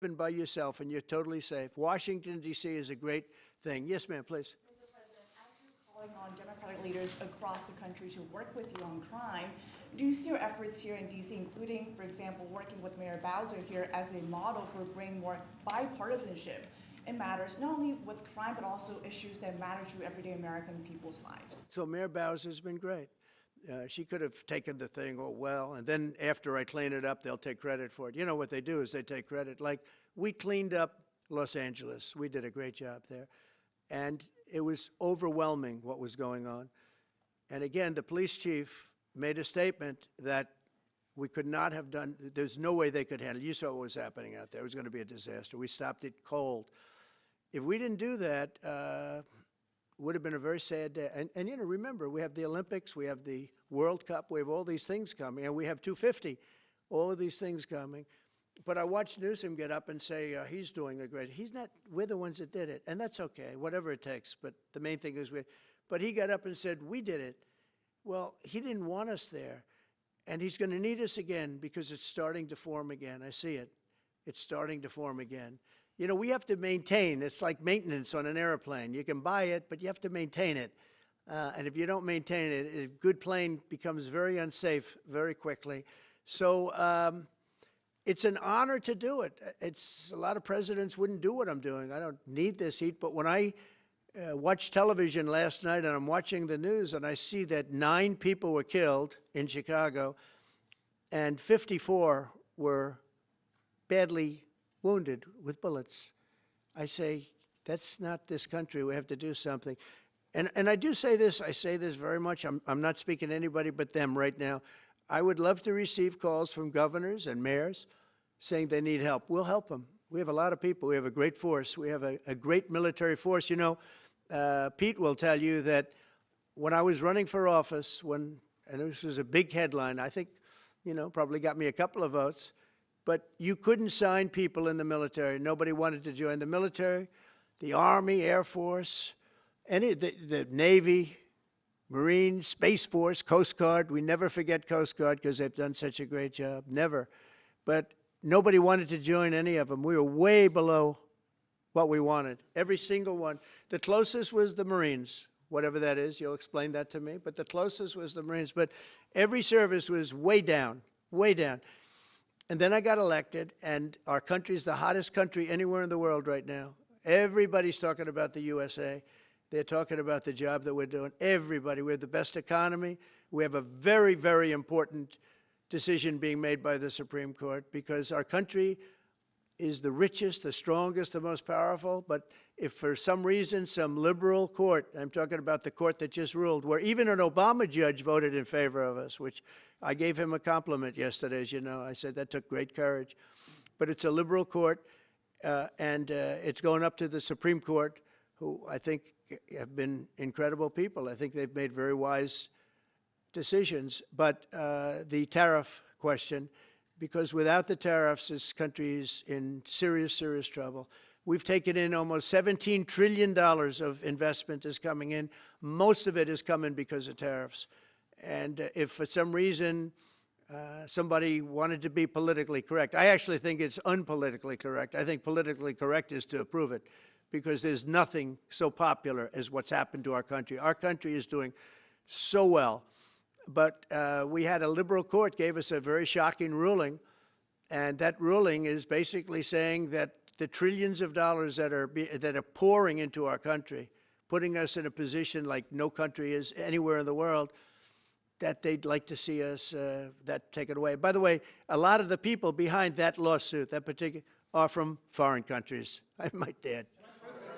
Been by yourself and you're totally safe. Washington, D.C. is a great thing. Yes, ma'am, please. Mr. President, as you're calling on Democratic leaders across the country to work with you on crime, do you see your efforts here in D.C., including, for example, working with Mayor Bowser here as a model for bringing more bipartisanship in matters not only with crime, but also issues that matter to everyday American people's lives? So Mayor Bowser's been great. She could have taken the thing, oh, well, and then after I clean it up, they'll take credit for it. You know what they do is they take credit. Like, we cleaned up Los Angeles. We did a great job there. And it was overwhelming what was going on. And again, the police chief made a statement that we could not have done, there's no way they could handle it. You saw what was happening out there. It was going to be a disaster. We stopped it cold. If we didn't do that, would have been a very sad day. And you know, remember, we have the Olympics, we have the World Cup, we have all these things coming, and we have 250, all of these things coming. But I watched Newsroom get up and say, he's doing a great, he's not, we're the ones that did it, and that's okay, whatever it takes, but the main thing is but he got up and said, we did it. Well, he didn't want us there, and he's going to need us again because it's starting to form again. I see it. It's starting to form again. You know, we have to maintain. It's like maintenance on an airplane. You can buy it, but you have to maintain it. And if you don't maintain it, a good plane becomes very unsafe very quickly. So it's an honor to do it. A lot of presidents wouldn't do what I'm doing. I don't need this heat. But when I watched television last night and I'm watching the news and I see that 9 people were killed in Chicago and 54 were badly wounded with bullets, I say, that's not this country. We have to do something. And I do say this, I say this very much. I'm not speaking to anybody but them right now. I would love to receive calls from governors and mayors saying they need help. We'll help them. We have a lot of people. We have a great force. We have a great military force. You know, Pete will tell you that when I was running for office, and this was a big headline, I think, you know, probably got me a couple of votes, but you couldn't sign people in the military. Nobody wanted to join the military, the Army, Air Force, the Navy, Marines, Space Force, Coast Guard. We never forget Coast Guard because they've done such a great job. Never. But nobody wanted to join any of them. We were way below what we wanted. Every single one. The closest was the Marines, whatever that is. You'll explain that to me. But the closest was the Marines. But every service was way down, way down. And then I got elected, and our country is the hottest country anywhere in the world right now. Everybody's talking about the USA. They're talking about the job that we're doing. Everybody. We have the best economy. We have a very, very important decision being made by the Supreme Court because our country is the richest, the strongest, the most powerful. But if for some reason some liberal court, I'm talking about the court that just ruled, where even an Obama judge voted in favor of us, which I gave him a compliment yesterday, as you know. I said that took great courage. But it's a liberal court, and it's going up to the Supreme Court, who I think have been incredible people. I think they've made very wise decisions. But the tariff question, because without the tariffs, this country is in serious, serious trouble. We've taken in almost $17 trillion of investment is coming in. Most of it is coming because of tariffs. And if for some reason somebody wanted to be politically correct, I actually think it's unpolitically correct. I think politically correct is to approve it because there's nothing so popular as what's happened to our country. Our country is doing so well. But we had a liberal court gave us a very shocking ruling, and that ruling is basically saying that the trillions of dollars that are pouring into our country, putting us in a position like no country is anywhere in the world, that they'd like to see us that taken away. By the way, a lot of the people behind that lawsuit, that particular, are from foreign countries, I might add.